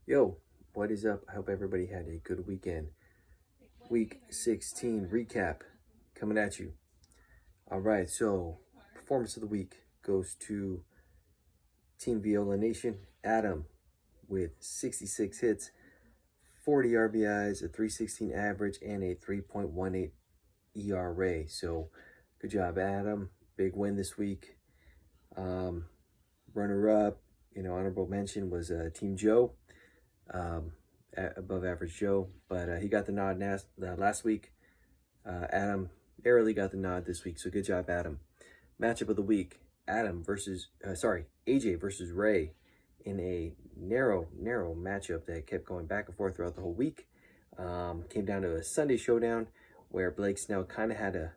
Yo, what is up? I hope everybody had a good weekend. Week 16 recap coming at you. All right, so performance of the week goes to Team Viola Nation. Adam with 66 hits, 40 RBIs, a 316 average, and a 3.18 ERA. So good job, Adam. Big win this week. Runner up, honorable mention was Team Joe. Above average Joe, but he got the nod last week. Adam barely got the nod this week, so good job, Adam. Matchup of the week: AJ versus Ray, in a narrow matchup that kept going back and forth throughout the whole week. Came down to a Sunday showdown where Blake Snell kind of had to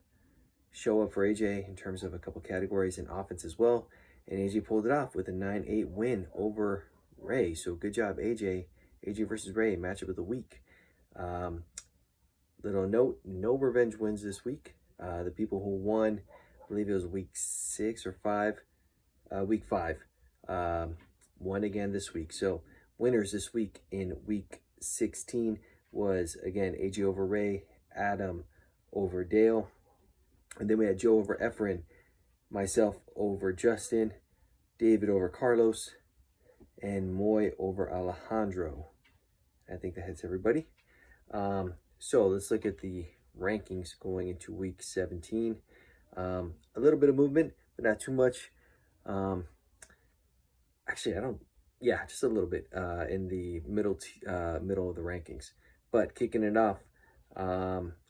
show up for AJ in terms of a couple categories in offense as well, and AJ pulled it off with a 9-8 win over Ray. So good job, AJ. AJ versus Ray, matchup of the week. Little note, no revenge wins this week. The people who won, I believe it was week 5, won again this week. So winners this week in week 16 was, again, AJ over Ray, Adam over Dale. And then we had Joe over Efren, myself over Justin, David over Carlos, and Moy over Alejandro. I think that hits everybody. So let's look at the rankings going into week 17. A little bit of movement, but not too much. Just a little bit in the middle of the rankings. But kicking it off,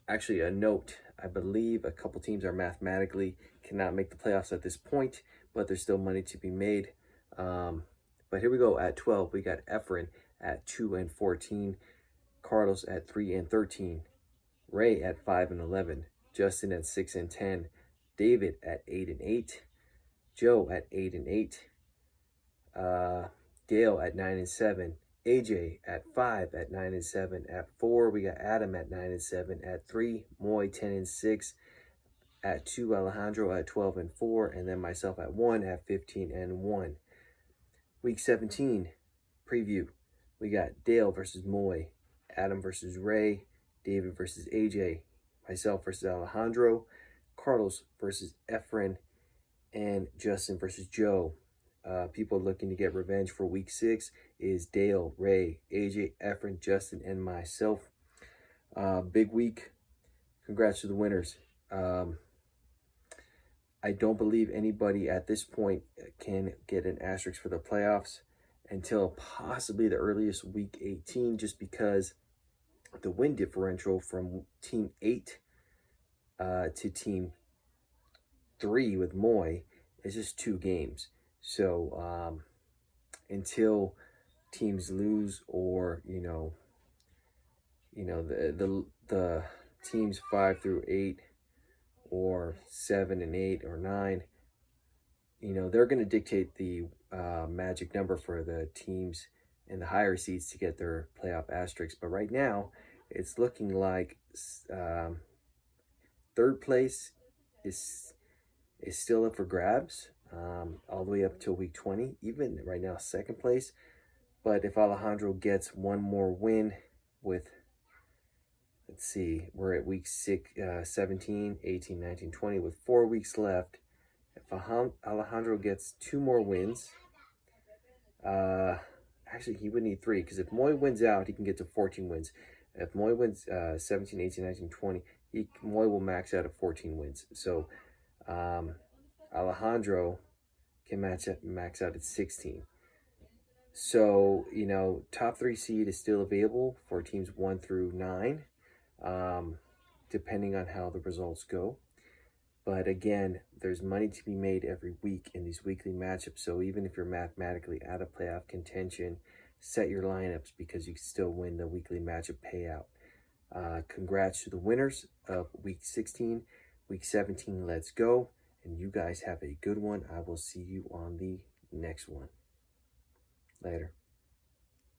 actually a note, I believe a couple teams are mathematically cannot make the playoffs at this point, but there's still money to be made. But here we go. At 12, we got Efren at 2-14, Carlos at 3-13, Ray at 5-11, Justin at 6-10, David at 8-8, Joe at 8-8, Dale at 9-7, AJ at 5 at 9-7. At 4, we got Adam at 9-7. At 3, Moy 10-6. At 2, Alejandro at 12-4, and then myself at 1 at 15-1. Week 17 preview. We got Dale versus Moy, Adam versus Ray, David versus AJ, myself versus Alejandro, Carlos versus Efren, and Justin versus Joe. People looking to get revenge for week 6 is Dale, Ray, AJ, Efren, Justin, and myself. Big week. Congrats to the winners. I don't believe anybody at this point can get an asterisk for the playoffs until possibly the earliest week 18, just because the win differential from team 8 to team 3 with Moy is just 2 games. So until teams lose, or the teams 5 through 8 or 7 and 8 or 9, they're going to dictate the magic number for the teams in the higher seeds to get their playoff asterisks. But right now, it's looking like third place is still up for grabs, all the way up till week 20. Even right now, second place. But if Alejandro gets one more win with, let's see, we're at week 17, 18, 19, 20 with 4 weeks left. If Alejandro gets 2 more wins, actually he would need 3, because if Moy wins out, he can get to 14 wins. If Moy wins 17, 18, 19, 20, Moy will max out at 14 wins. So Alejandro can max out at 16. So, top 3 seed is still available for teams 1 through 9, depending on how the results go. But again, there's money to be made every week in these weekly matchups. So even if you're mathematically out of playoff contention, set your lineups, because you can still win the weekly matchup payout. Congrats to the winners of week 16. Week 17, let's go. And you guys have a good one. I will see you on the next one. Later.